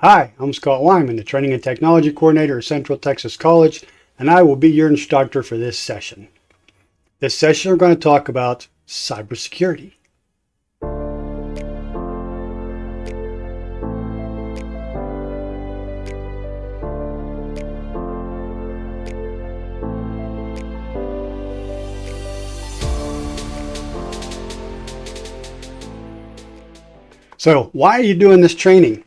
Hi, I'm Scott Wyman, the Training and Technology Coordinator at Central Texas College, and I will be your instructor for this session. This session we're going to talk about cybersecurity. So, why are you doing this training?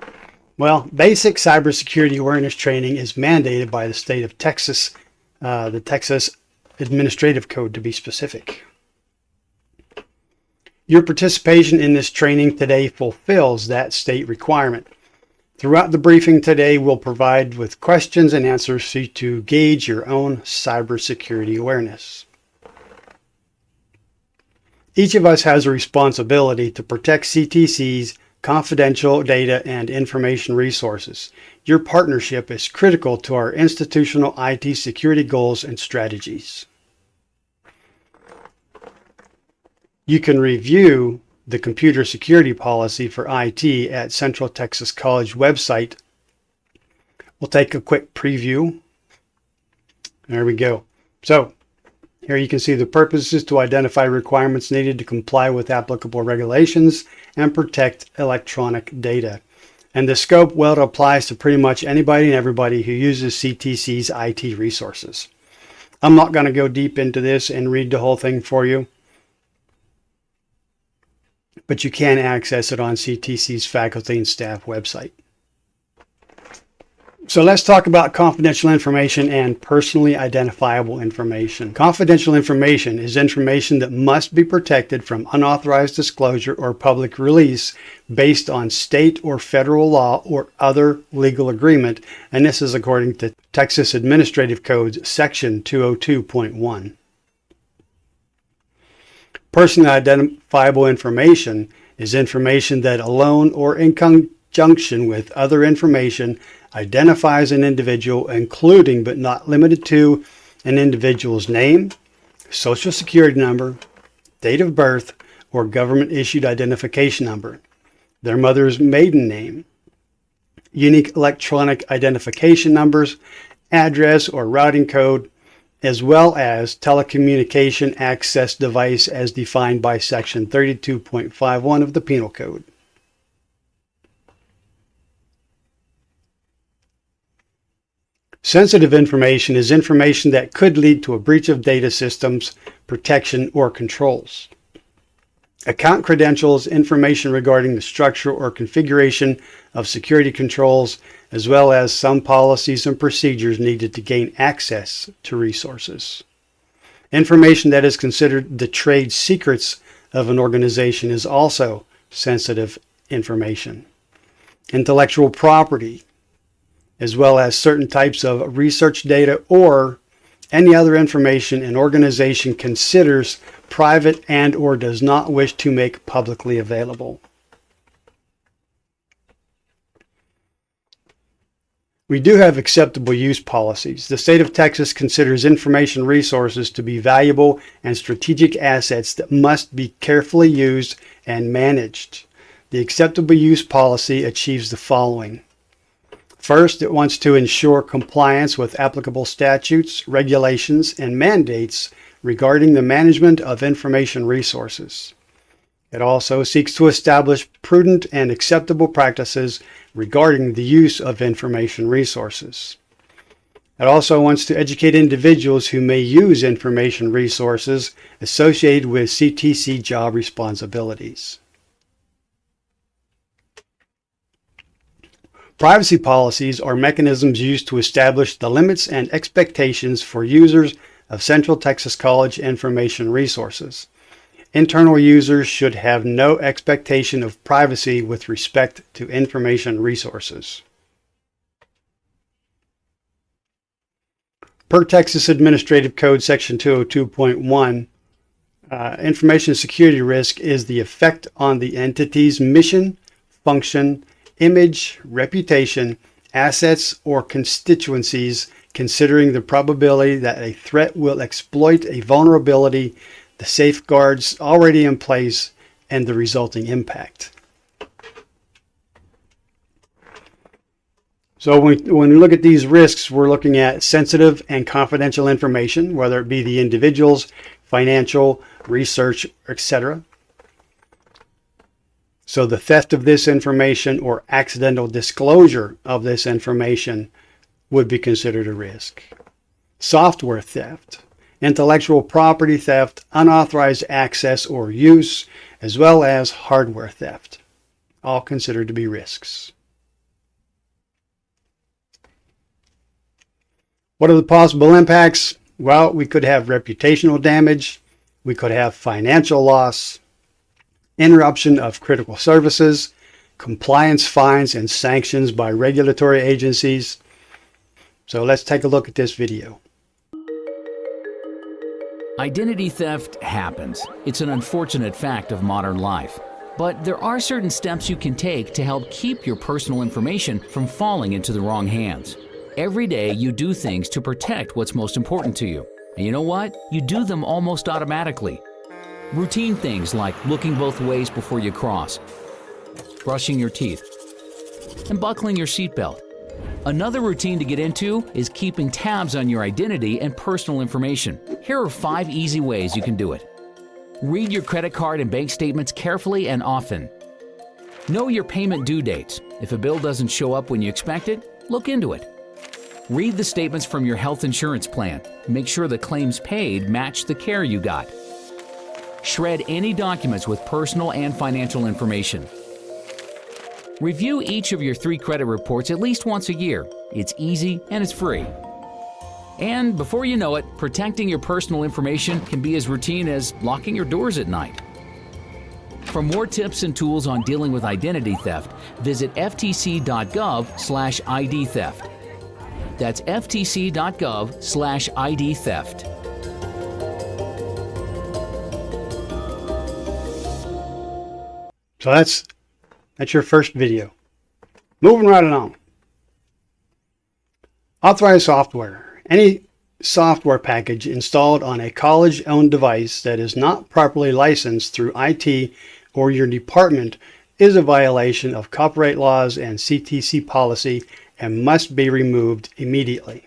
Well, basic cybersecurity awareness training is mandated by the state of Texas, the Texas Administrative Code to be specific. Your participation in this training today fulfills that state requirement. Throughout the briefing today, we'll provide with questions and answers for you to gauge your own cybersecurity awareness. Each of us has a responsibility to protect CTC's confidential data and information resources. Your partnership is critical to our institutional IT security goals and strategies. You can review the computer security policy for IT at Central Texas College website. We'll take a quick preview. There we go. So, here you can see the purpose is to identify requirements needed to comply with applicable regulations and protect electronic data. And the scope, well, it applies to pretty much anybody and everybody who uses CTC's IT resources. I'm not going to go deep into this and read the whole thing for you, but you can access it on CTC's faculty and staff website. So let's talk about confidential information and personally identifiable information. Confidential information is information that must be protected from unauthorized disclosure or public release based on state or federal law or other legal agreement, and this is according to Texas Administrative Codes Section 202.1. Personally identifiable information is information that alone or in conjunction with other information identifies an individual, including but not limited to an individual's name, social security number, date of birth, or government-issued identification number, their mother's maiden name, unique electronic identification numbers, address or routing code, as well as telecommunication access device as defined by Section 32.51 of the Penal Code. Sensitive information is information that could lead to a breach of data systems, protection, or controls. Account credentials, information regarding the structure or configuration of security controls, as well as some policies and procedures needed to gain access to resources. Information that is considered the trade secrets of an organization is also sensitive information. Intellectual property, as well as certain types of research data or any other information an organization considers private and or does not wish to make publicly available. We do have acceptable use policies. The state of Texas considers information resources to be valuable and strategic assets that must be carefully used and managed. The acceptable use policy achieves the following. First, it wants to ensure compliance with applicable statutes, regulations, and mandates regarding the management of information resources. It also seeks to establish prudent and acceptable practices regarding the use of information resources. It also wants to educate individuals who may use information resources associated with CTC job responsibilities. Privacy policies are mechanisms used to establish the limits and expectations for users of Central Texas College information resources. Internal users should have no expectation of privacy with respect to information resources. Per Texas Administrative Code Section 202.1, information security risk is the effect on the entity's mission, function, image, reputation, assets, or constituencies, considering the probability that a threat will exploit a vulnerability, the safeguards already in place, and the resulting impact. So when we look at these risks, we're looking at sensitive and confidential information, whether it be the individual's financial, research, etc. So the theft of this information or accidental disclosure of this information would be considered a risk. Software theft, intellectual property theft, unauthorized access or use, as well as hardware theft, all considered to be risks. What are the possible impacts? Well, we could have reputational damage, we could have financial loss, interruption of critical services, compliance fines and sanctions by regulatory agencies. So let's take a look at this video. Identity theft happens. It's an unfortunate fact of modern life. But there are certain steps you can take to help keep your personal information from falling into the wrong hands. Every day you do things to protect what's most important to you. And you know what? You do them almost automatically. Routine things like looking both ways before you cross, brushing your teeth, and buckling your seatbelt. Another routine to get into is keeping tabs on your identity and personal information. Here are 5 easy ways you can do it. Read your credit card and bank statements carefully and often. Know your payment due dates. If a bill doesn't show up when you expect it, look into it. Read the statements from your health insurance plan. Make sure the claims paid match the care you got. Shred any documents with personal and financial information. Review each of your 3 credit reports at least once a year. It's easy and it's free. And before you know it, protecting your personal information can be as routine as locking your doors at night. For more tips and tools on dealing with identity theft, visit ftc.gov/ID theft. That's ftc.gov/ID theft. So that's your first video. Moving right along. Authorized software. Any software package installed on a college-owned device that is not properly licensed through IT or your department is a violation of copyright laws and CTC policy and must be removed immediately.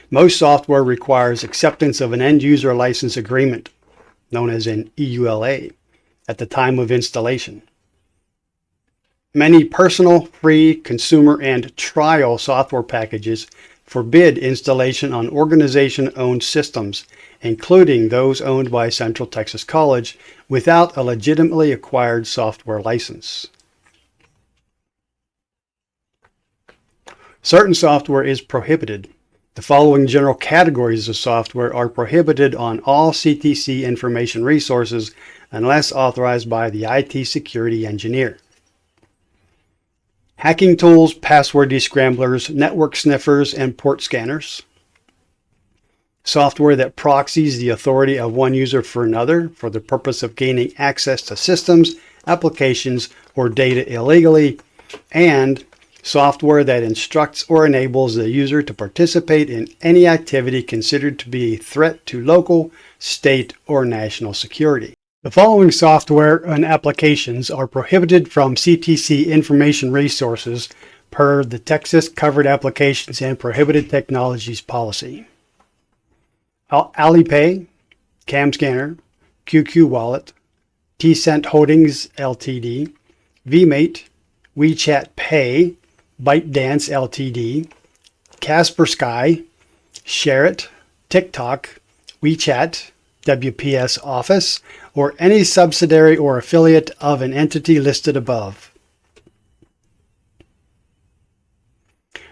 Most software requires acceptance of an end-user license agreement, known as an EULA, at the time of installation. Many personal, free, consumer, and trial software packages forbid installation on organization-owned systems, including those owned by Central Texas College, without a legitimately acquired software license. Certain software is prohibited. The following general categories of software are prohibited on all CTC information resources unless authorized by the IT security engineer. Hacking tools, password descramblers, network sniffers, and port scanners. Software that proxies the authority of one user for another for the purpose of gaining access to systems, applications, or data illegally. And software that instructs or enables the user to participate in any activity considered to be a threat to local, state, or national security. The following software and applications are prohibited from CTC information resources per the Texas Covered Applications and Prohibited Technologies Policy. Alipay, CamScanner, QQ Wallet, Tcent Holdings Ltd, VMate, WeChat Pay, ByteDance Ltd, Casper Sky, ShareIt, TikTok, WeChat, WPS Office, or any subsidiary or affiliate of an entity listed above.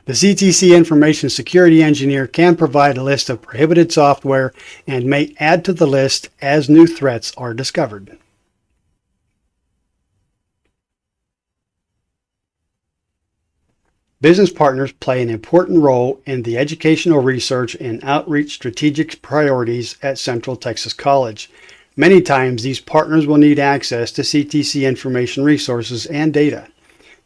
The CTC Information Security Engineer can provide a list of prohibited software and may add to the list as new threats are discovered. Business partners play an important role in the educational research and outreach strategic priorities at Central Texas College. Many times, these partners will need access to CTC information resources and data.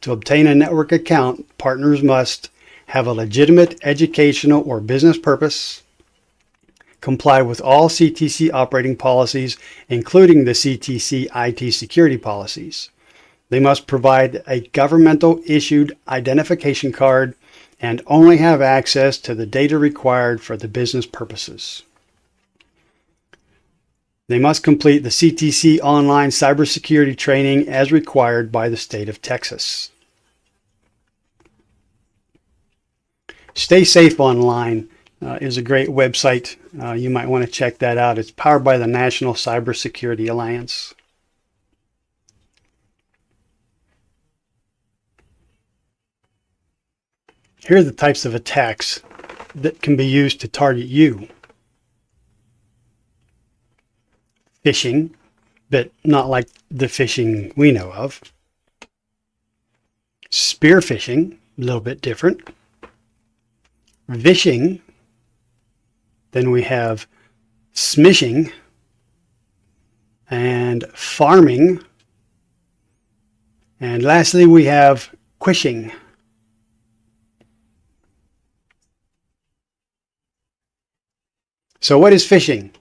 To obtain a network account, partners must have a legitimate educational or business purpose, comply with all CTC operating policies, including the CTC IT security policies, They must provide a governmental issued identification card and only have access to the data required for the business purposes. They must complete the CTC online cybersecurity training as required by the state of Texas. Stay Safe Online is a great website. You might want to check that out. It's powered by the National Cybersecurity Alliance. Here are the types of attacks that can be used to target you. Phishing, but not like the phishing we know of. Spear phishing, a little bit different. Vishing. Then we have smishing and farming. And lastly, we have quishing. So what is phishing?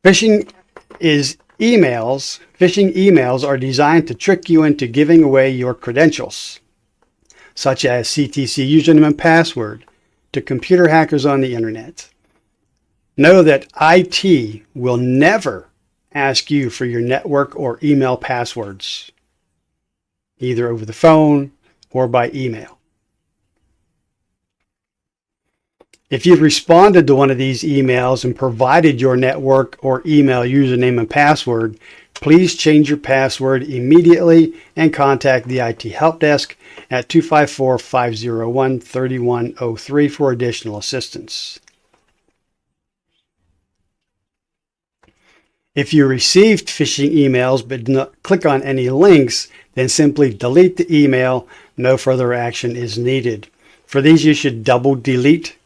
Phishing is emails. Phishing emails are designed to trick you into giving away your credentials, such as CTC username and password, to computer hackers on the internet. Know that IT will never ask you for your network or email passwords, either over the phone or by email. If you've responded to one of these emails and provided your network or email username and password, please change your password immediately and contact the IT help desk at 254-501-3103 for additional assistance. If you received phishing emails but did not click on any links, then simply delete the email. No further action is needed. For these, you should double delete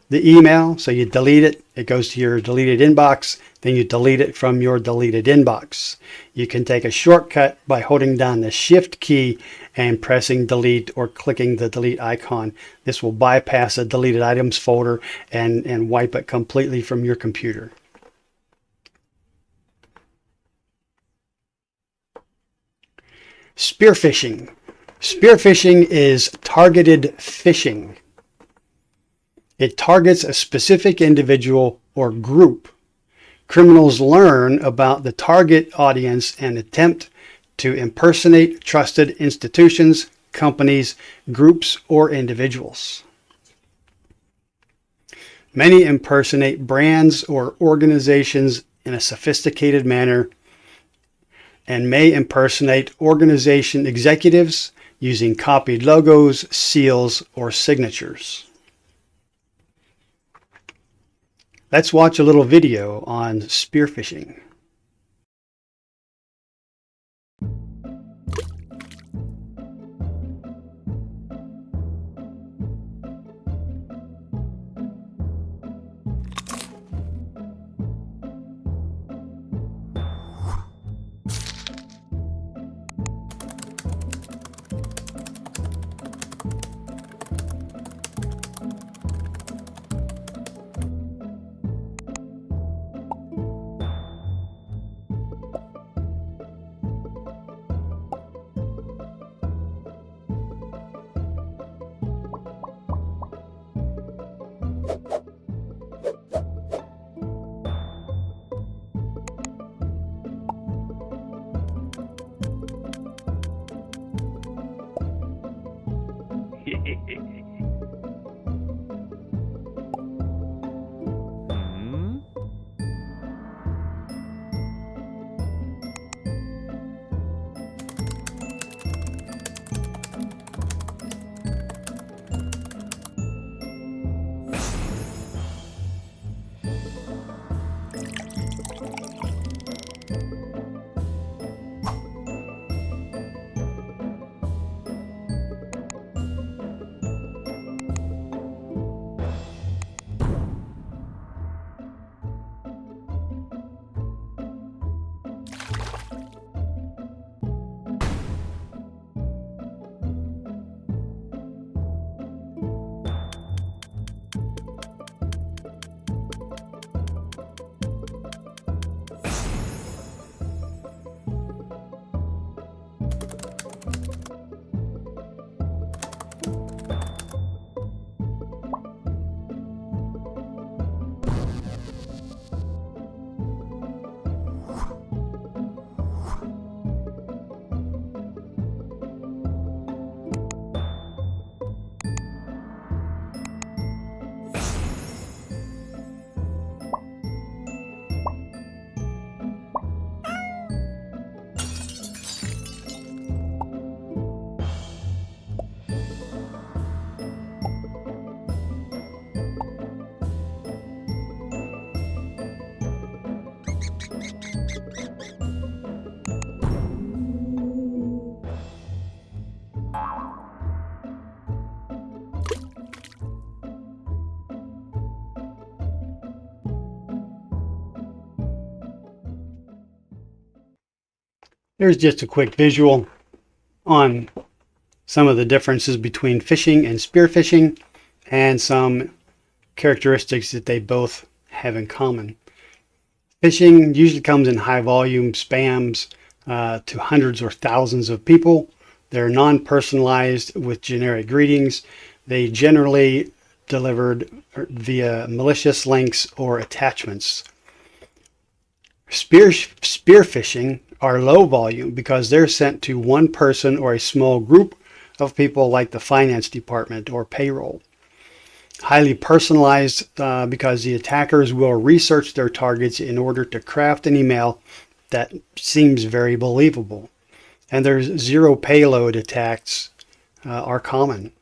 the email. So you delete it, it goes to your deleted inbox, then you delete it from your deleted inbox. You can take a shortcut by holding down the Shift key and pressing delete or clicking the delete icon. This will bypass a deleted items folder and wipe it completely from your computer. Spear phishing. Spear phishing is targeted phishing. It targets a specific individual or group. Criminals learn about the target audience and attempt to impersonate trusted institutions, companies, groups, or individuals. Many impersonate brands or organizations in a sophisticated manner and may impersonate organization executives using copied logos, seals, or signatures. Let's watch a little video on spear phishing. Here's just a quick visual on some of the differences between phishing and spear phishing and some characteristics that they both have in common. Phishing usually comes in high volume spams to hundreds or thousands of people. They're non-personalized with generic greetings. They generally delivered via malicious links or attachments. Spear phishing are low volume because they're sent to one person or a small group of people like the finance department or payroll. Highly personalized because the attackers will research their targets in order to craft an email that seems very believable. And there's zero payload attacks are common.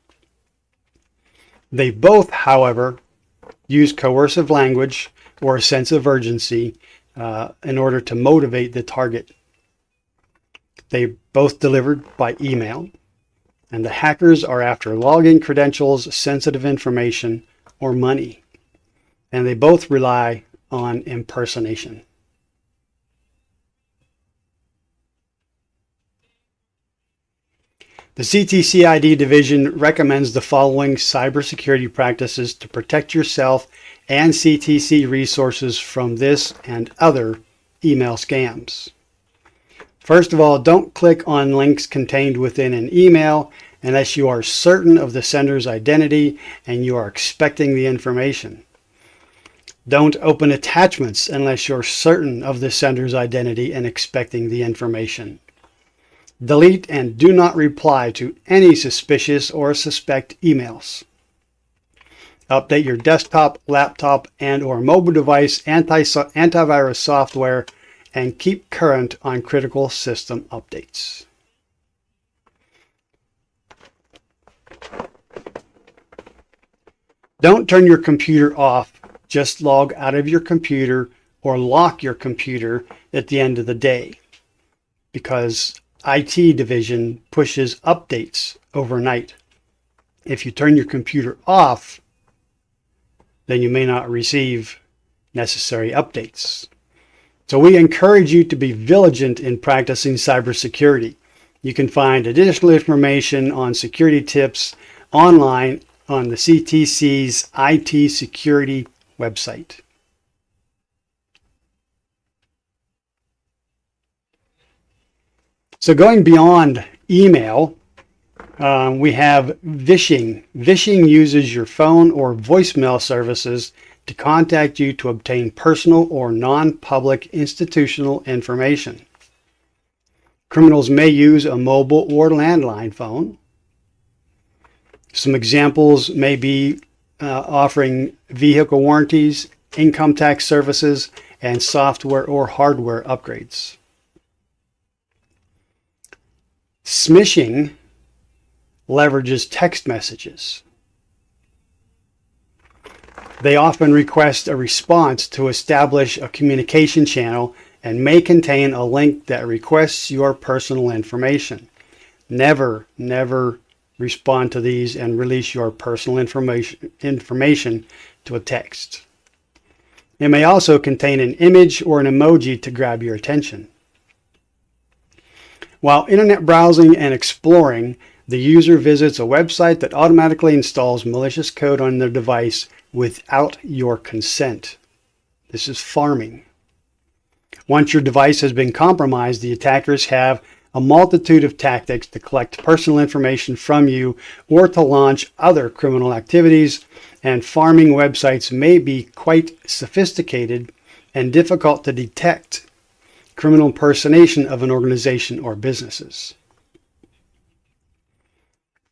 They both, however, use coercive language or a sense of urgency in order to motivate the target. They both delivered by email, and the hackers are after login credentials, sensitive information, or money. And they both rely on impersonation. The CTCID division recommends the following cybersecurity practices to protect yourself and CTC resources from this and other email scams. First of all, don't click on links contained within an email unless you are certain of the sender's identity and you are expecting the information. Don't open attachments unless you're certain of the sender's identity and expecting the information. Delete and do not reply to any suspicious or suspect emails. Update your desktop, laptop, and or mobile device antivirus software and keep current on critical system updates. Don't turn your computer off. Just log out of your computer or lock your computer at the end of the day, because IT division pushes updates overnight. If you turn your computer off, then you may not receive necessary updates. So we encourage you to be vigilant in practicing cybersecurity. You can find additional information on security tips online on the CTC's IT security website. So going beyond email, we have vishing. Vishing uses your phone or voicemail services to contact you to obtain personal or non-public institutional information. Criminals may use a mobile or landline phone. Some examples may be offering vehicle warranties, income tax services, and software or hardware upgrades. Smishing leverages text messages. They often request a response to establish a communication channel and may contain a link that requests your personal information. Never respond to these and release your personal information to a text. It may also contain an image or an emoji to grab your attention. While internet browsing and exploring, the user visits a website that automatically installs malicious code on their device without your consent. This is pharming. Once your device has been compromised, the attackers have a multitude of tactics to collect personal information from you or to launch other criminal activities, and pharming websites may be quite sophisticated and difficult to detect criminal impersonation of an organization or businesses.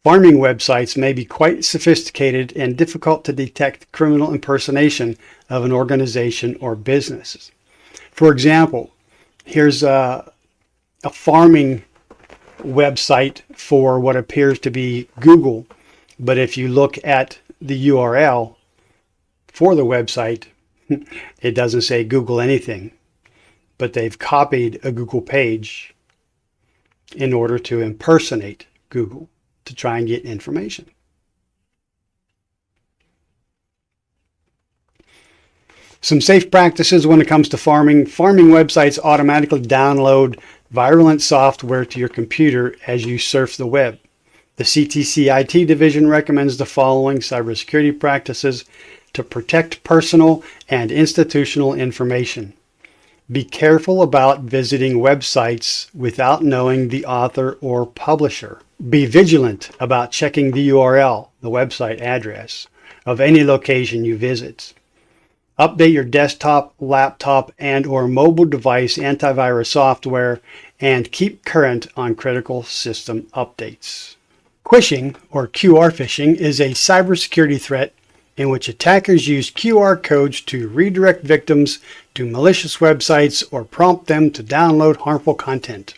Pharming websites may be quite sophisticated and difficult to detect criminal impersonation of an organization or businesses. For example, here's a pharming website for what appears to be Google, but if you look at the URL for the website, it doesn't say Google anything, but they've copied a Google page in order to impersonate Google to try and get information. Some safe practices when it comes to pharming. Pharming websites automatically download virulent software to your computer as you surf the web. The CTC IT division recommends the following cybersecurity practices to protect personal and institutional information. Be careful about visiting websites without knowing the author or publisher. Be vigilant about checking the URL, the website address, of any location you visit. Update your desktop, laptop, and/or mobile device antivirus software and keep current on critical system updates. Quishing, or QR phishing, is a cybersecurity threat in which attackers use QR codes to redirect victims to malicious websites or prompt them to download harmful content.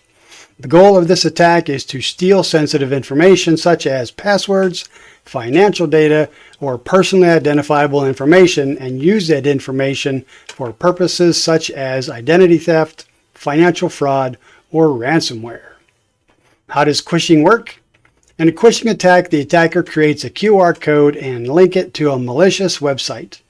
The goal of this attack is to steal sensitive information such as passwords, financial data, or personally identifiable information and use that information for purposes such as identity theft, financial fraud, or ransomware. How does quishing work? In a quishing attack, the attacker creates a QR code and link it to a malicious website.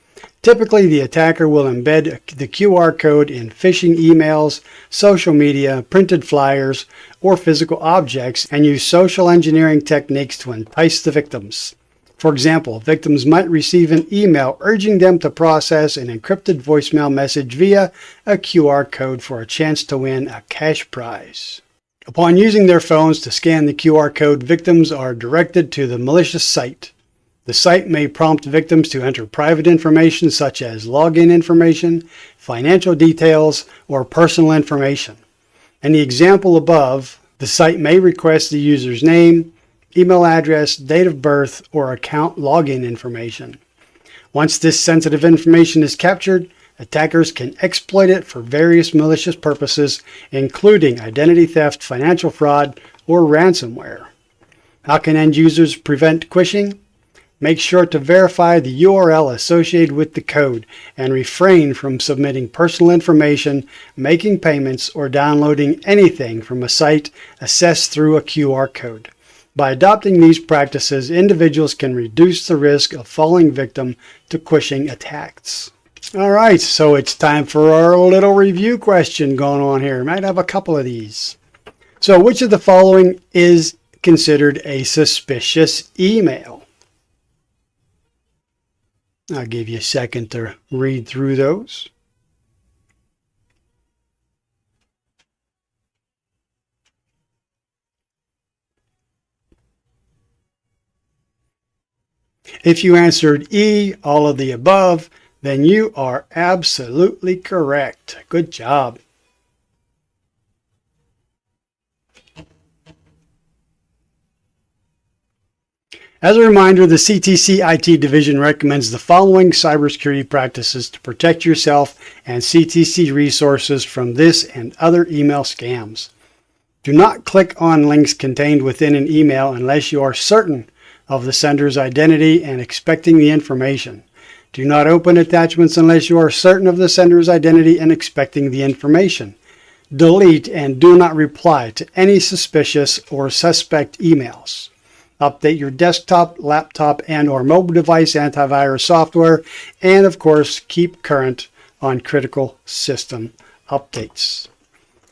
Typically, the attacker will embed the QR code in phishing emails, social media, printed flyers, or physical objects and use social engineering techniques to entice the victims. For example, victims might receive an email urging them to process an encrypted voicemail message via a QR code for a chance to win a cash prize. Upon using their phones to scan the QR code, victims are directed to the malicious site. The site may prompt victims to enter private information such as login information, financial details, or personal information. In the example above, the site may request the user's name, email address, date of birth, or account login information. Once this sensitive information is captured, attackers can exploit it for various malicious purposes, including identity theft, financial fraud, or ransomware. How can end users prevent quishing? Make sure to verify the URL associated with the code and refrain from submitting personal information, making payments, or downloading anything from a site accessed through a QR code. By adopting these practices, individuals can reduce the risk of falling victim to quishing attacks. All right, so it's time for our little review question going on here. Might have a couple of these. So which of the following is considered a suspicious email? I'll give you a second to read through those. If you answered E, all of the above, then you are absolutely correct. Good job. As a reminder, the CTC IT division recommends the following cybersecurity practices to protect yourself and CTC resources from this and other email scams. Do not click on links contained within an email unless you are certain of the sender's identity and expecting the information. Do not open attachments unless you are certain of the sender's identity and expecting the information. Delete and do not reply to any suspicious or suspect emails. Update your desktop, laptop, and/or mobile device antivirus software, and of course, keep current on critical system updates.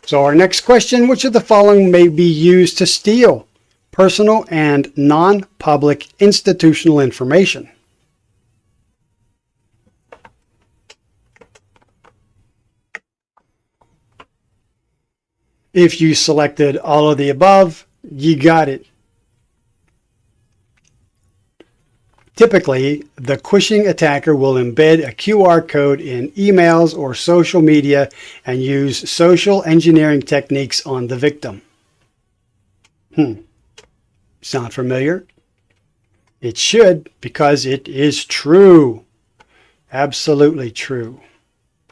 So our next question, which of the following may be used to steal personal and non-public institutional information? If you selected all of the above, you got it. Typically, the quishing attacker will embed a QR code in emails or social media and use social engineering techniques on the victim. Sound familiar? It should, because it is true. Absolutely true.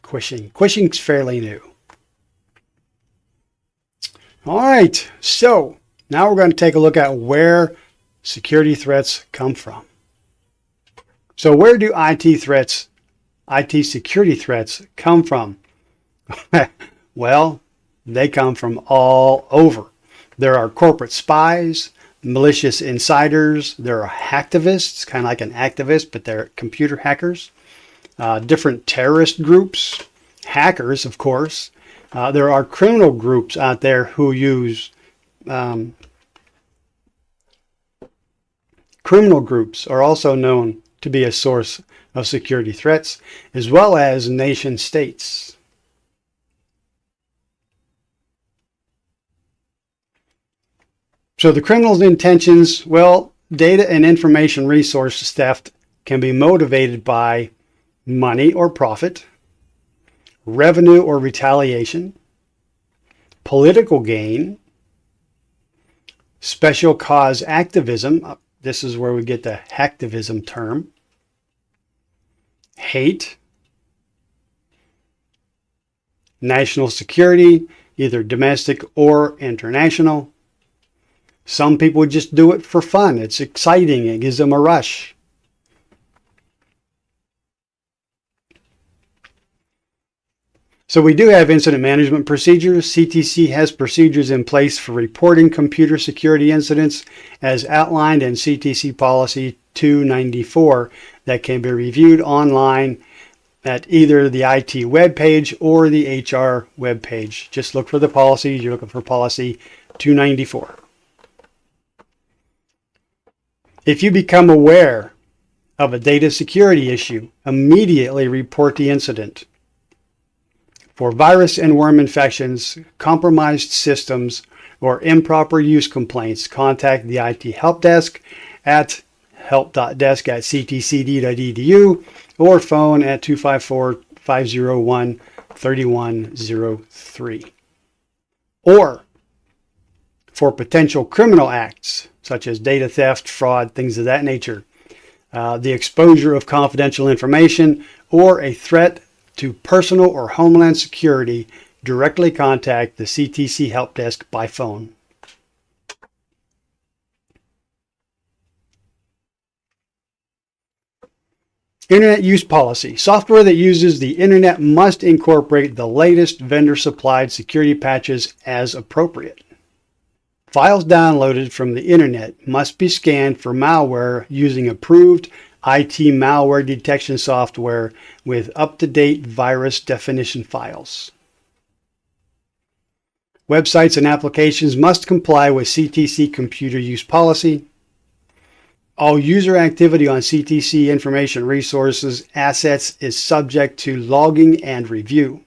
Quishing. Quishing's fairly new. All right, so now we're going to take a look at where security threats come from. So where do IT security threats come from? Well, they come from all over. There are corporate spies, malicious insiders, there are hacktivists, kind of like an activist, but they're computer hackers, different terrorist groups, hackers, of course, There are criminal groups out there who use criminal groups are also known to be a source of security threats, as well as nation states. So the criminal's intentions, well, data and information resource theft can be motivated by money or profit, revenue or retaliation, political gain, special cause activism. This is where we get the hacktivism term. Hate, national security, either domestic or international. Some people just do it for fun. It's exciting. It gives them a rush. So we do have incident management procedures. CTC has procedures in place for reporting computer security incidents as outlined in CTC Policy 294 that can be reviewed online at either the IT webpage or the HR webpage. Just look for the policy. You're looking for Policy 294. If you become aware of a data security issue, immediately report the incident. For virus and worm infections, compromised systems, or improper use complaints, contact the IT help desk at help.desk@ctcd.edu or phone at 254-501-3103. Or for potential criminal acts, such as data theft, fraud, things of that nature, the exposure of confidential information, or a threat to personal or homeland security, directly contact the CTC Help Desk by phone. Internet use policy. Software that uses the internet must incorporate the latest vendor-supplied security patches as appropriate. Files downloaded from the internet must be scanned for malware using approved IT malware detection software with up-to-date virus definition files. Websites and applications must comply with CTC computer use policy. All user activity on CTC information resources assets is subject to logging and review.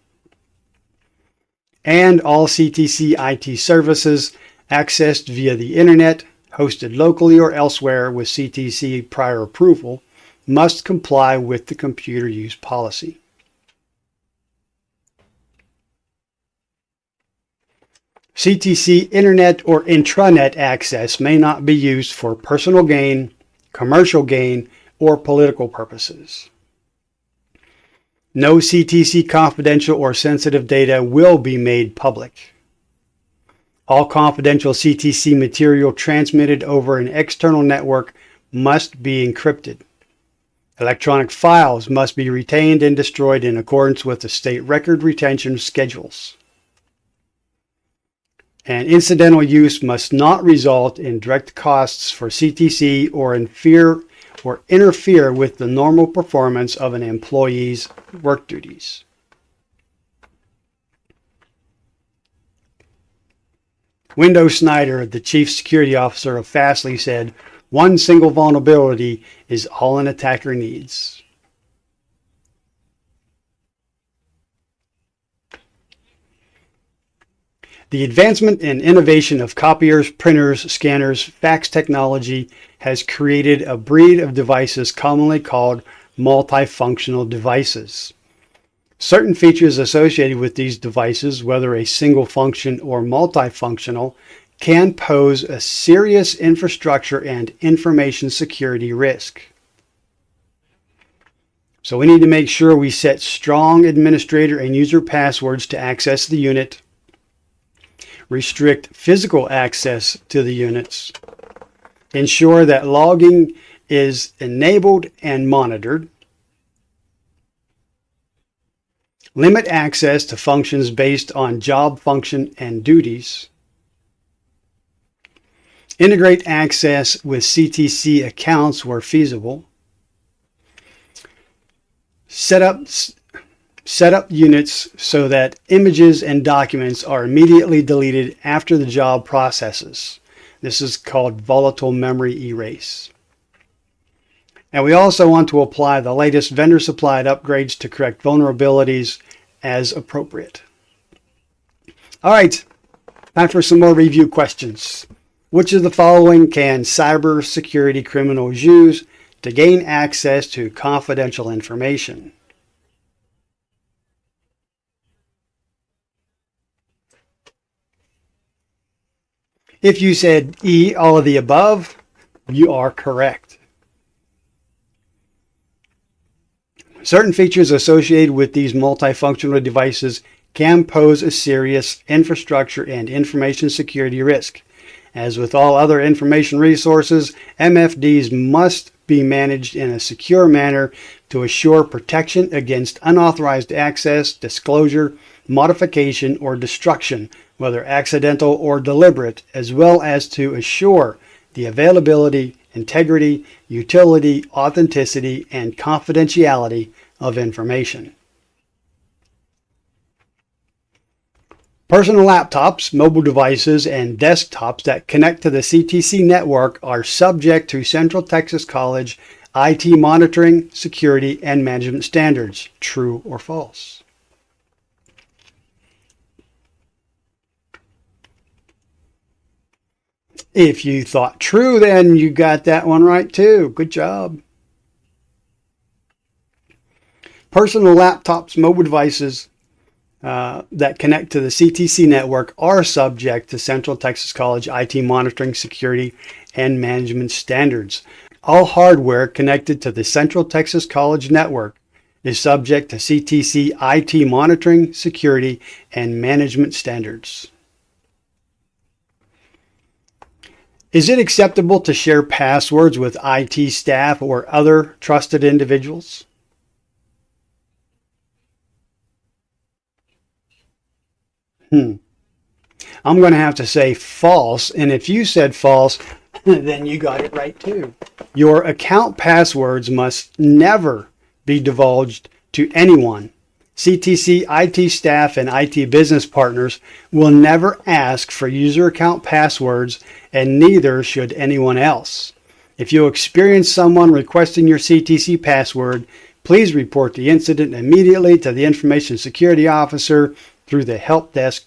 And all CTC IT services accessed via the internet, hosted locally or elsewhere with CTC prior approval, must comply with the computer use policy. CTC internet or intranet access may not be used for personal gain, commercial gain, or political purposes. No CTC confidential or sensitive data will be made public. All confidential CTC material transmitted over an external network must be encrypted. Electronic files must be retained and destroyed in accordance with the state record retention schedules. And incidental use must not result in direct costs for CTC or interfere with the normal performance of an employee's work duties. Wendell Snyder, the chief security officer of Fastly, said, "One single vulnerability is all an attacker needs." The advancement and innovation of copiers, printers, scanners, fax technology has created a breed of devices commonly called multifunctional devices. Certain features associated with these devices, whether a single function or multifunctional, can pose a serious infrastructure and information security risk. So we need to make sure we set strong administrator and user passwords to access the unit, restrict physical access to the units, ensure that logging is enabled and monitored, limit access to functions based on job function and duties, integrate access with CTC accounts where feasible, set up Set up units so that images and documents are immediately deleted after the job processes. This is called volatile memory erase. And we also want to apply the latest vendor-supplied upgrades to correct vulnerabilities as appropriate. All right, time for some more review questions. Which of the following can cybersecurity criminals use to gain access to confidential information? If you said E, all of the above, you are correct. Certain features associated with these multifunctional devices can pose a serious infrastructure and information security risk. As with all other information resources, MFDs must be managed in a secure manner to assure protection against unauthorized access, disclosure, modification, or destruction, whether accidental or deliberate, as well as to assure the availability, integrity, utility, authenticity, and confidentiality of information. Personal laptops, mobile devices, and desktops that connect to the CTC network are subject to Central Texas College IT monitoring, security, and management standards. True or false? If you thought true, then you got that one right too. Good job. Personal laptops, mobile devices that connect to the CTC network are subject to Central Texas College IT monitoring, security, and management standards. All hardware connected to the Central Texas College network is subject to CTC IT monitoring, security, and management standards. Is it acceptable to share passwords with IT staff or other trusted individuals? I'm going to have to say false, and if you said false, then you got it right too. Your account passwords must never be divulged to anyone. CTC IT staff and IT business partners will never ask for user account passwords, and neither should anyone else. If you experience someone requesting your CTC password, please report the incident immediately to the Information Security Officer through the help desk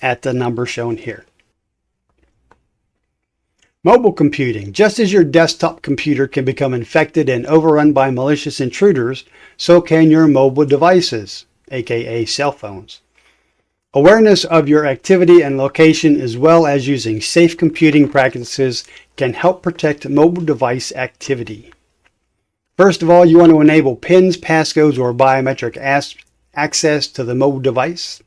at the number shown here. Mobile computing. Just as your desktop computer can become infected and overrun by malicious intruders, so can your mobile devices, aka cell phones. Awareness of your activity and location, as well as using safe computing practices, can help protect mobile device activity. First of all, you want to enable PINs, passcodes, or biometric access to the mobile device.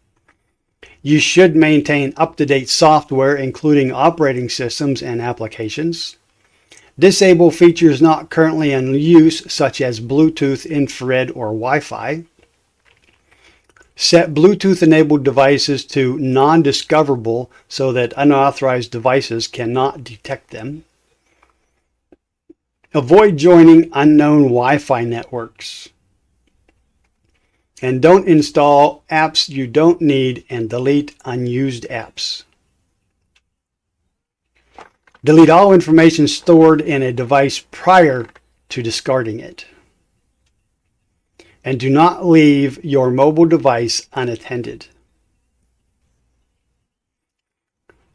You should maintain up-to-date software, including operating systems and applications. Disable features not currently in use, such as Bluetooth, infrared, or Wi-Fi. Set Bluetooth-enabled devices to non-discoverable so that unauthorized devices cannot detect them. Avoid joining unknown Wi-Fi networks. And don't install apps you don't need, and delete unused apps. Delete all information stored in a device prior to discarding it. And do not leave your mobile device unattended.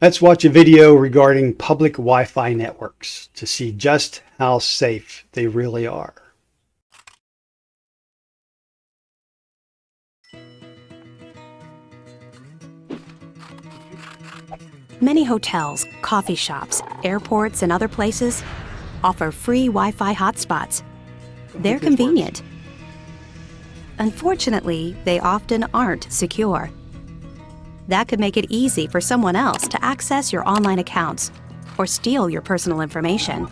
Let's watch a video regarding public Wi-Fi networks to see just how safe they really are. Many hotels, coffee shops, airports, and other places offer free Wi-Fi hotspots. They're convenient. Unfortunately, they often aren't secure. That could make it easy for someone else to access your online accounts or steal your personal information.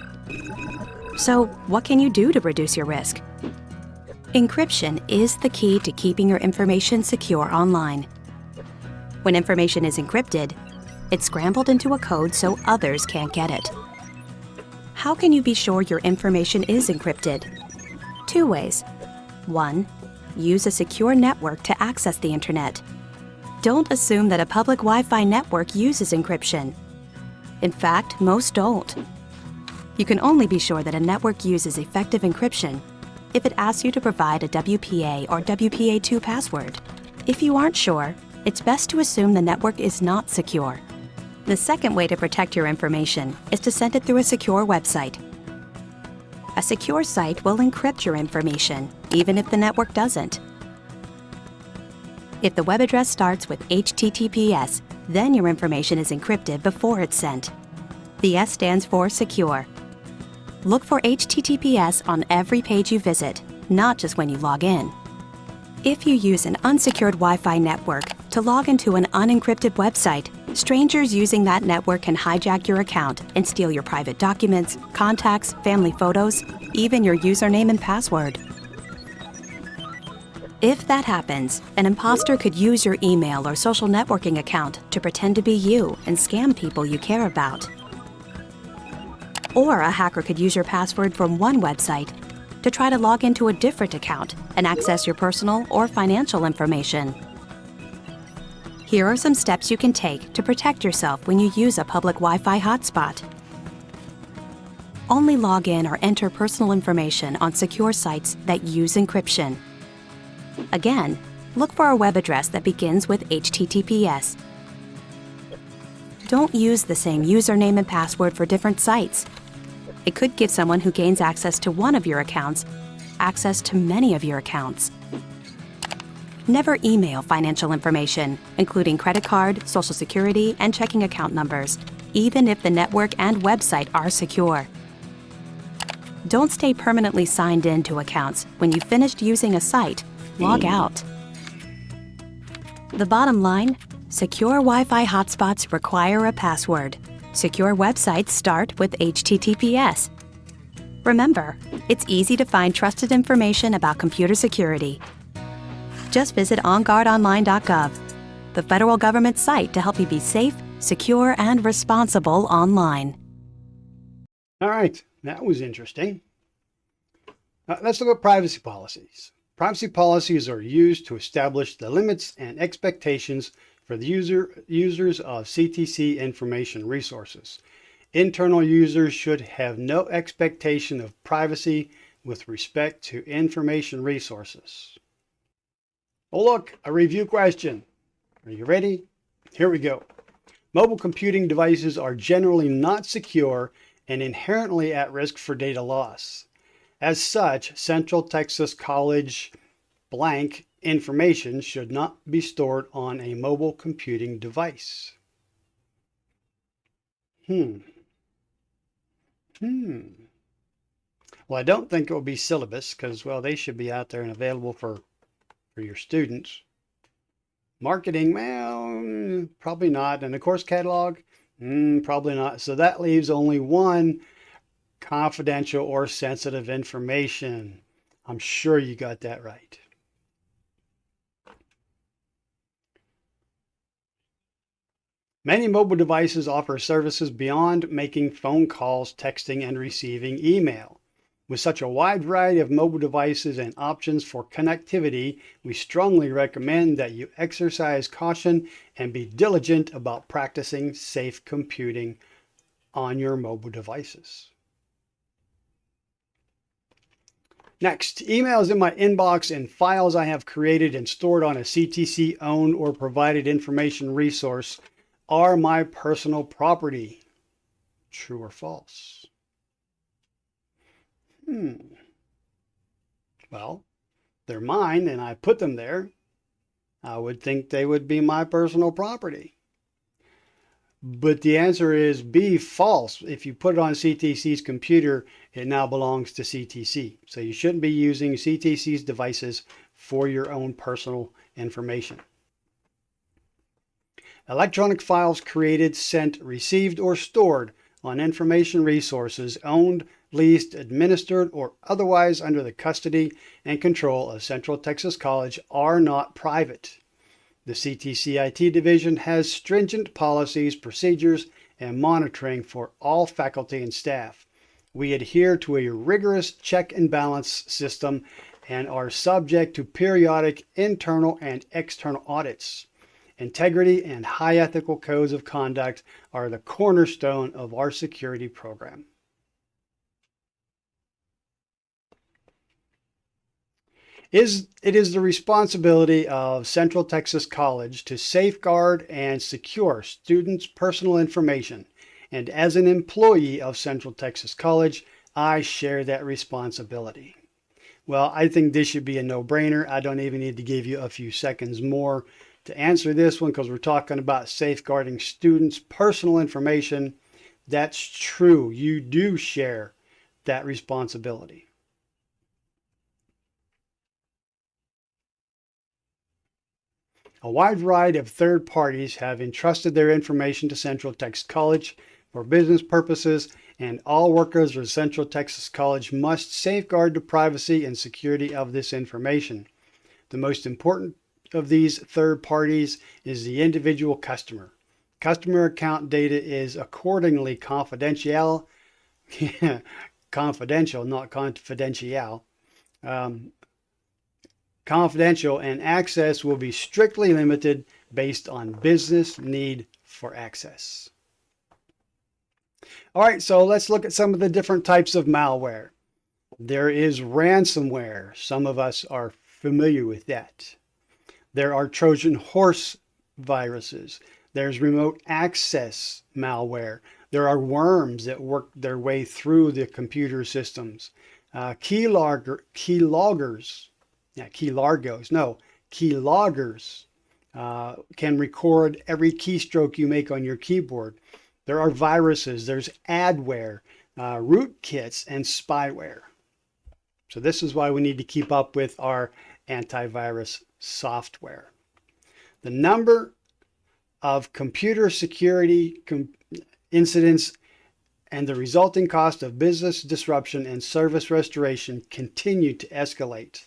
So, what can you do to reduce your risk? Encryption is the key to keeping your information secure online. When information is encrypted, it's scrambled into a code so others can't get it. How can you be sure your information is encrypted? 2 ways. 1. use a secure network to access the internet. Don't assume that a public Wi-Fi network uses encryption. In fact, most don't. You can only be sure that a network uses effective encryption if it asks you to provide a WPA or WPA2 password. If you aren't sure, it's best to assume the network is not secure. The second way to protect your information is to send it through a secure website. A secure site will encrypt your information, even if the network doesn't. If the web address starts with HTTPS, then your information is encrypted before it's sent. The S stands for secure. Look for HTTPS on every page you visit, not just when you log in. If you use an unsecured Wi-Fi network to log into an unencrypted website, strangers using that network can hijack your account and steal your private documents, contacts, family photos, even your username and password. If that happens, an imposter could use your email or social networking account to pretend to be you and scam people you care about. Or a hacker could use your password from one website to try to log into a different account and access your personal or financial information. Here are some steps you can take to protect yourself when you use a public Wi-Fi hotspot. Only log in or enter personal information on secure sites that use encryption. Again, look for a web address that begins with HTTPS. Don't use the same username and password for different sites. It could give someone who gains access to one of your accounts access to many of your accounts. Never email financial information, including credit card, social security, and checking account numbers, even if the network and website are secure. Don't stay permanently signed in to accounts. When you've finished using a site, log out. The bottom line, secure Wi-Fi hotspots require a password. Secure websites start with HTTPS. Remember, it's easy to find trusted information about computer security. Just visit onguardonline.gov, the federal government site to help you be safe, secure, and responsible online. All right, that was interesting. Let's look at privacy policies. Privacy policies are used to establish the limits and expectations for the users of CTC information resources. Internal users should have no expectation of privacy with respect to information resources. Oh look, a review question. Are you ready? Here we go. Mobile computing devices are generally not secure and inherently at risk for data loss. As such, Central Texas College blank information should not be stored on a mobile computing device. Well, I don't think it will be syllabus because, well, they should be out there and available for your students. Marketing, well, probably not. And the course catalog, probably not. So that leaves only one: confidential or sensitive information. I'm sure you got that right. Many mobile devices offer services beyond making phone calls, texting, and receiving email. With such a wide variety of mobile devices and options for connectivity, we strongly recommend that you exercise caution and be diligent about practicing safe computing on your mobile devices. Next, emails in my inbox and files I have created and stored on a CTC-owned or provided information resource are my personal property. True or false? Well, they're mine and I put them there. I would think they would be my personal property. But the answer is B, false. If you put it on CTC's computer, it now belongs to CTC. So you shouldn't be using CTC's devices for your own personal information. Electronic files created, sent, received, or stored on information resources owned, leased, administered, or otherwise under the custody and control of Central Texas College are not private. The CTC IT division has stringent policies, procedures, and monitoring for all faculty and staff. We adhere to a rigorous check and balance system and are subject to periodic internal and external audits. Integrity and high ethical codes of conduct are the cornerstone of our security program. It is the responsibility of Central Texas College to safeguard and secure students' personal information. And as an employee of Central Texas College, I share that responsibility. Well, I think this should be a no-brainer. I don't even need to give you a few seconds more to answer this one because we're talking about safeguarding students' personal information. That's true. You do share that responsibility. A wide variety of third parties have entrusted their information to Central Texas College for business purposes, and all workers of Central Texas College must safeguard the privacy and security of this information. The most important of these third parties is the individual customer. Customer account data is accordingly confidential, confidential, not confidential. Confidential, and access will be strictly limited based on business need for access. All right, so let's look at some of the different types of malware. There is ransomware. Some of us are familiar with that. There are Trojan horse viruses. There's remote access malware. There are worms that work their way through the computer systems. Keyloggers can record every keystroke you make on your keyboard. There are viruses, there's adware, rootkits, and spyware. So this is why we need to keep up with our antivirus software. The number of computer security incidents and the resulting cost of business disruption and service restoration continue to escalate.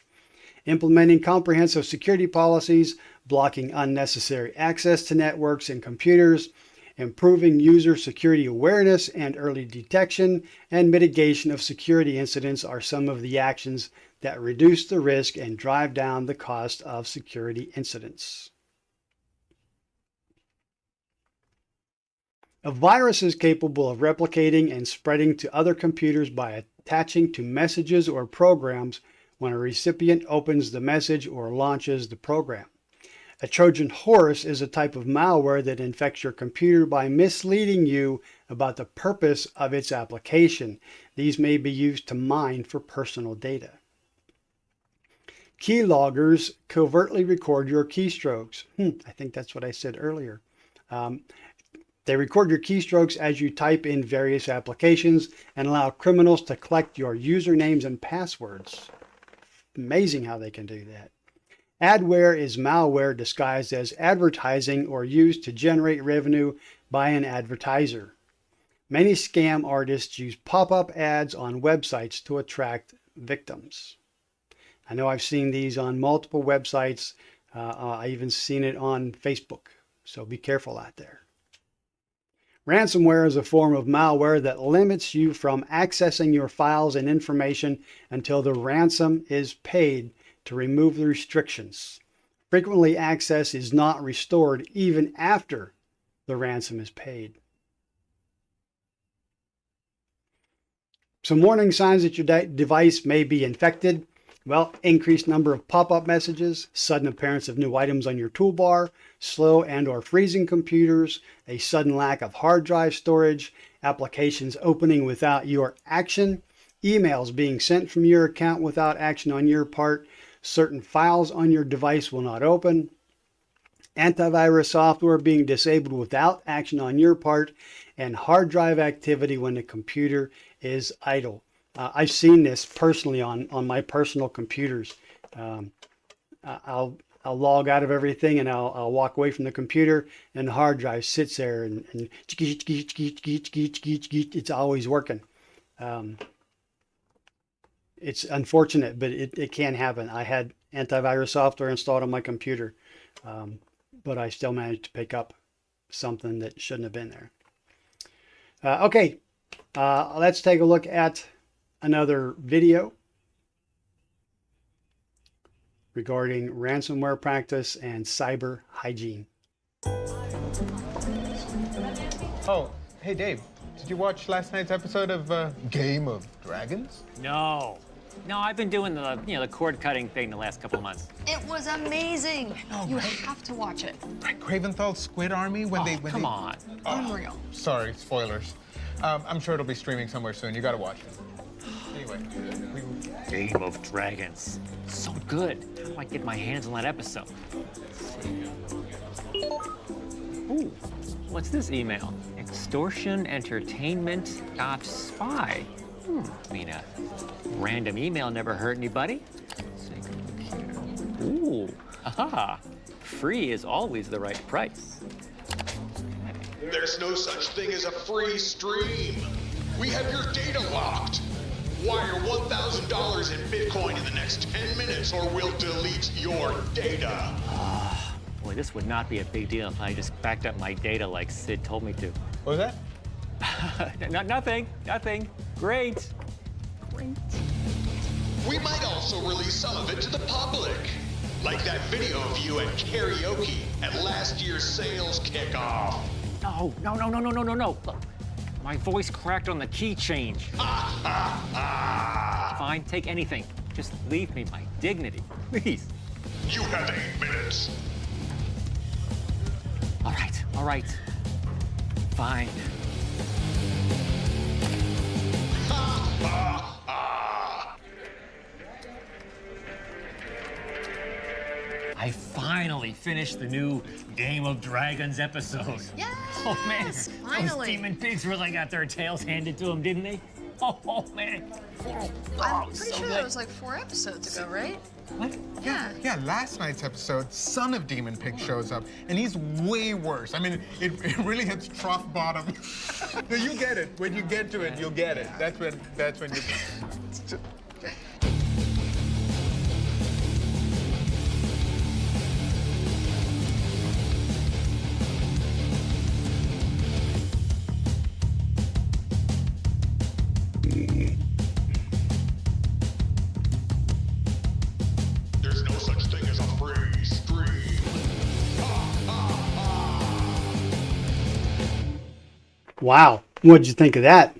Implementing comprehensive security policies, blocking unnecessary access to networks and computers, improving user security awareness and early detection and mitigation of security incidents are some of the actions that reduce the risk and drive down the cost of security incidents. A virus is capable of replicating and spreading to other computers by attaching to messages or programs when a recipient opens the message or launches the program. A Trojan horse is a type of malware that infects your computer by misleading you about the purpose of its application. These may be used to mine for personal data. Keyloggers covertly record your keystrokes. I think that's what I said earlier. They record your keystrokes as you type in various applications and allow criminals to collect your usernames and passwords. Amazing how they can do that. Adware is malware disguised as advertising or used to generate revenue by an advertiser. Many scam artists use pop-up ads on websites to attract victims. I know I've seen these on multiple websites. I even seen it on Facebook. So be careful out there. Ransomware is a form of malware that limits you from accessing your files and information until the ransom is paid to remove the restrictions. Frequently, access is not restored even after the ransom is paid. Some warning signs that your device may be infected. Well, increased number of pop-up messages, sudden appearance of new items on your toolbar, slow and or freezing computers, a sudden lack of hard drive storage, applications opening without your action, emails being sent from your account without action on your part, certain files on your device will not open, antivirus software being disabled without action on your part, and hard drive activity when the computer is idle. I've seen this personally on my personal computers. I'll log out of everything and I'll walk away from the computer and the hard drive sits there and it's always working. It's unfortunate, but it can happen. I had antivirus software installed on my computer, but I still managed to pick up something that shouldn't have been there. Okay, let's take a look at another video. regarding ransomware practice and cyber hygiene. Oh, hey Dave, did you watch last night's episode of Game of Dragons? No, I've been doing the cord cutting thing the last couple of months. It was amazing. know, You right? have to watch it. Right, Craventhal's Squid Army when they Come on. Unreal. Sorry, spoilers. I'm sure it'll be streaming somewhere soon. You gotta watch it. Anyway, Game of Dragons. So good. How do I get my hands on that episode? Let's see. Ooh, what's this email? Extortion Entertainment Spy. I mean, a random email never hurt anybody. Ooh, aha. Free is always the right price. There's no such thing as a free stream. We have your data locked. Wire $1,000 in Bitcoin in the next 10 minutes or we'll delete your data. Boy, this would not be a big deal if I just backed up my data like Sid told me to. what was that? Nothing. Great. We might also release some of it to the public. Like that video of you at karaoke at last year's sales kickoff. No. Look, my voice cracked on the key change. Fine, take anything. Just leave me my dignity, please. You have 8 minutes. All right. Fine. I finally finished the new Game of Dragons episode. Yes, Oh man, those finally. demon pigs really got their tails handed to them, didn't they? Oh man. I'm pretty so sure good. that was like 4 episodes ago, right? What? Yeah. Last night's episode, Son of Demon Pig shows up, and he's way worse. I mean, it really hits trough bottom. No, you get it. When you get to it, you'll get it. That's when you. There's no such thing as a free stream. Wow, what'd you think of that?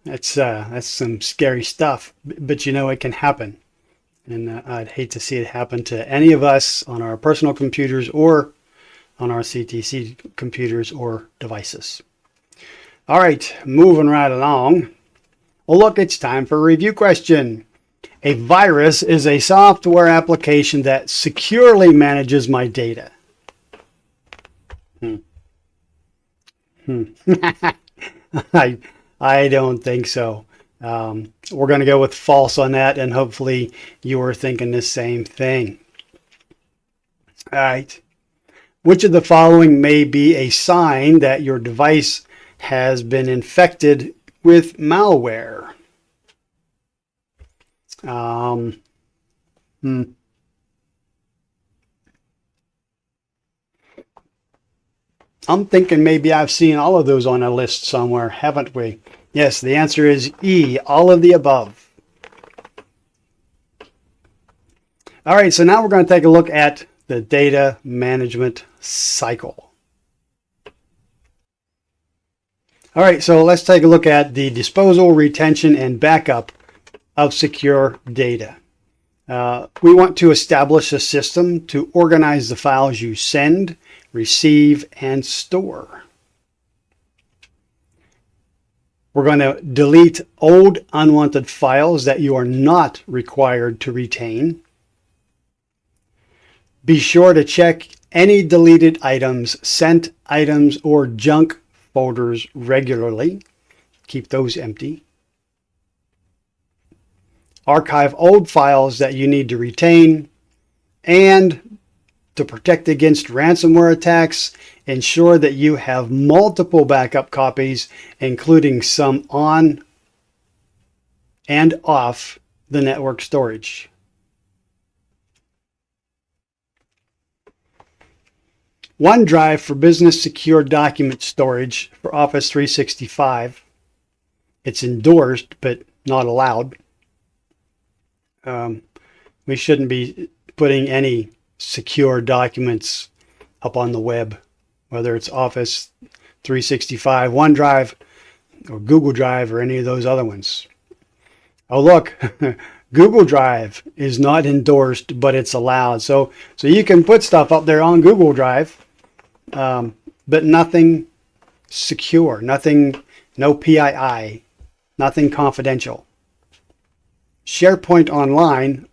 That's some scary stuff, but you know it can happen, and I'd hate to see it happen to any of us on our personal computers or on our CTC computers or devices. All right, moving right along. Well, look, it's time for a review question. A virus is a software application that securely manages my data. I don't think so. We're going to go with false on that, and hopefully you were thinking the same thing. All right. Which of the following may be a sign that your device has been infected with malware? I'm thinking maybe I've seen all of those on a list somewhere, haven't we? Yes, the answer is E, all of the above. All right, so now we're going to take a look at the data management cycle. All right, so let's take a look at the disposal, retention, and backup of secure data. We want to establish a system to organize the files you send, receive, and store. We're going to delete old unwanted files that you are not required to retain. Be sure to check any deleted items, sent items, or junk folders regularly. Keep those empty. Archive old files that you need to retain. And to protect against ransomware attacks, ensure that you have multiple backup copies, including some on and off the network storage. OneDrive for business secure document storage for Office 365. It's endorsed, but not allowed. We shouldn't be putting any secure documents up on the web, whether it's Office 365, OneDrive, or Google Drive, or any of those other ones. Oh, look, Google Drive is not endorsed, but it's allowed. So you can put stuff up there on Google Drive, but nothing secure, nothing, no PII, nothing confidential. SharePoint Online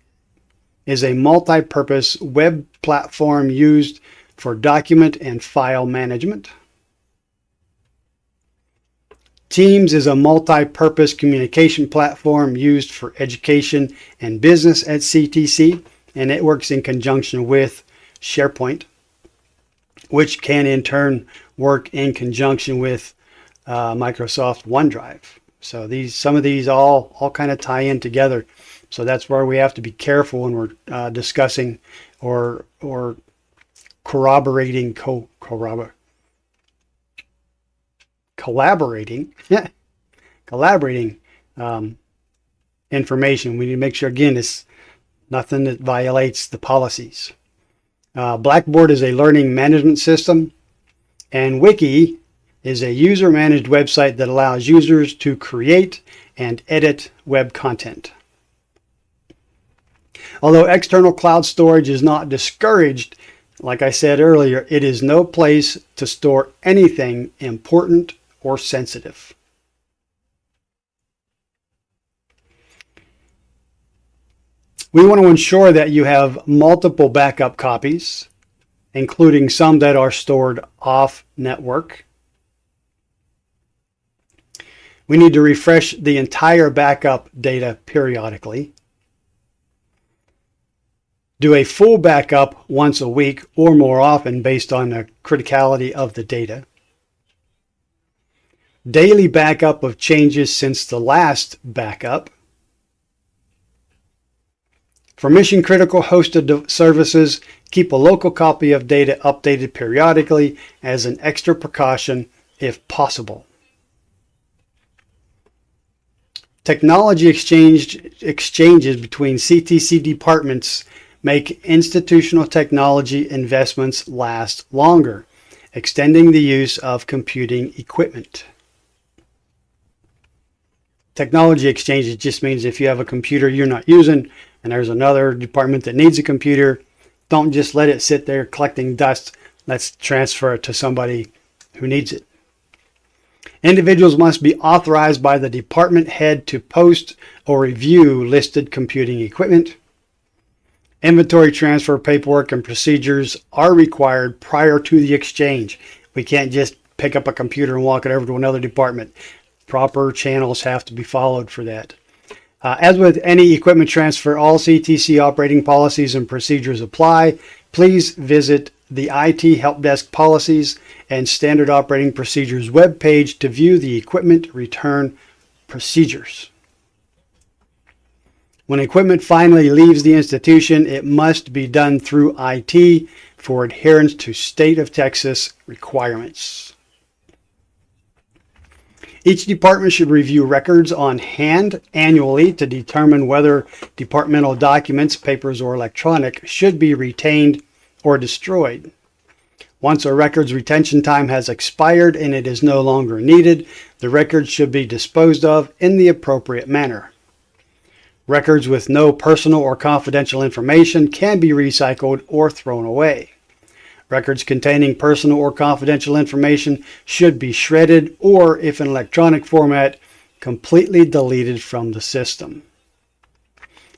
is a multi-purpose web platform used for document and file management. Teams is a multi-purpose communication platform used for education and business at CTC, and it works in conjunction with SharePoint, which can in turn work in conjunction with Microsoft OneDrive. So some of these all kind of tie in together. So that's where we have to be careful when we're discussing or collaborating information. We need to make sure, again, it's nothing that violates the policies. Blackboard is a learning management system, and Wiki is a user-managed website that allows users to create and edit web content. Although external cloud storage is not discouraged, like I said earlier, it is no place to store anything important or sensitive. We want to ensure that you have multiple backup copies, including some that are stored off network. We need to refresh the entire backup data periodically. Do a full backup once a week or more often based on the criticality of the data. Daily backup of changes since the last backup. For mission-critical hosted services, keep a local copy of data updated periodically as an extra precaution if possible. Technology exchanges between CTC departments make institutional technology investments last longer, extending the use of computing equipment. Technology exchanges just means if you have a computer you're not using and there's another department that needs a computer, don't just let it sit there collecting dust. Let's transfer it to somebody who needs it. Individuals must be authorized by the department head to post or review listed computing equipment. Inventory transfer paperwork and procedures are required prior to the exchange. We can't just pick up a computer and walk it over to another department. Proper channels have to be followed for that. As with any equipment transfer, all CTC operating policies and procedures apply. Please visit the IT Help Desk Policies and Standard Operating Procedures webpage to view the equipment return procedures. When equipment finally leaves the institution, it must be done through IT for adherence to state of Texas requirements. Each department should review records on hand annually to determine whether departmental documents, papers, or electronic should be retained or destroyed. Once a record's retention time has expired and it is no longer needed, the record should be disposed of in the appropriate manner. Records with no personal or confidential information can be recycled or thrown away. Records containing personal or confidential information should be shredded or, if in electronic format, completely deleted from the system.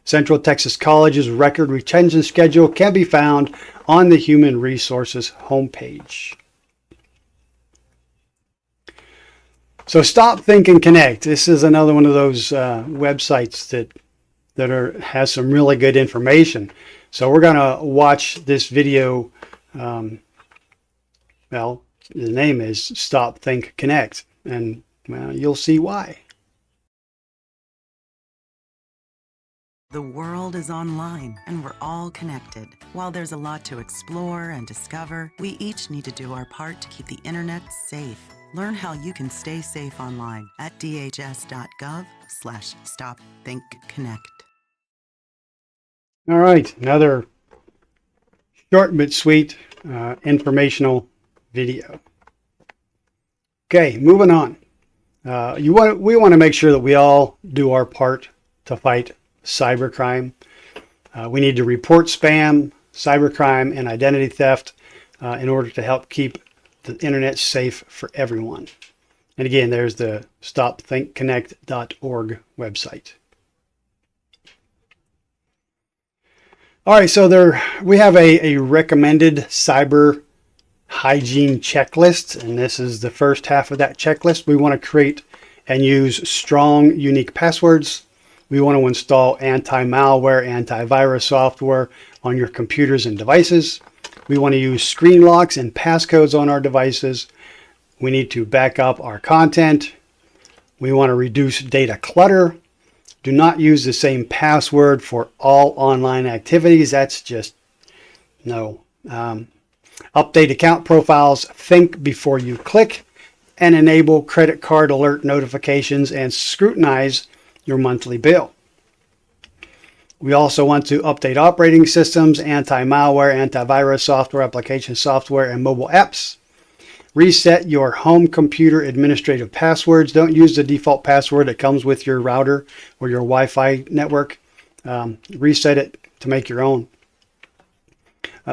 Central Texas College's record retention schedule can be found on the Human Resources homepage. So Stop, Think, and Connect. This is another one of those websites that has some really good information. So we're going to watch this video. Well, the name is Stop, Think, Connect, and well, you'll see why. The world is online, and we're all connected. While there's a lot to explore and discover, we each need to do our part to keep the internet safe. Learn how you can stay safe online at dhs.gov/stopthinkconnect. All right, another Short but sweet, informational video. Okay, moving on. We want to make sure that we all do our part to fight cybercrime. We need to report spam, cybercrime, and identity theft in order to help keep the internet safe for everyone. And again, there's the stopthinkconnect.org website. All right, so we have a recommended cyber hygiene checklist, and this is the first half of that checklist. We want to create and use strong, unique passwords. We want to install anti-malware, antivirus software on your computers and devices. We want to use screen locks and passcodes on our devices. We need to back up our content. We want to reduce data clutter. Do not use the same password for all online activities. That's just no. Update account profiles. Think before you click. And enable credit card alert notifications and scrutinize your monthly bill. We also want to update operating systems, anti-malware, antivirus software, application software, and mobile apps. Reset your home computer administrative passwords. Don't use the default password that comes with your router or your Wi-Fi network. Reset it to make your own.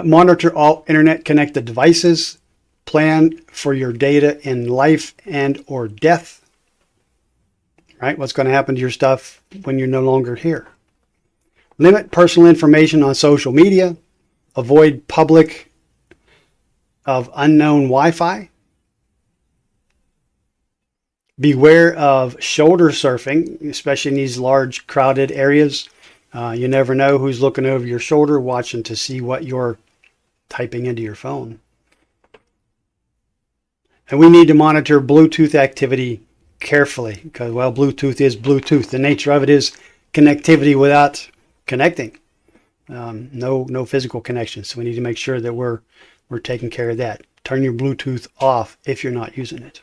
Monitor all internet connected devices. Plan for your data in life and or death. Right? What's going to happen to your stuff when you're no longer here? Limit personal information on social media. Avoid public of unknown Wi-Fi. Beware of shoulder surfing, especially in these large crowded areas. You never know who's looking over your shoulder watching to see what you're typing into your phone. And we need to monitor Bluetooth activity carefully because, well, Bluetooth is Bluetooth. The nature of it is connectivity without connecting. No physical connection. So we need to make sure that we're taking care of that. Turn your Bluetooth off if you're not using it.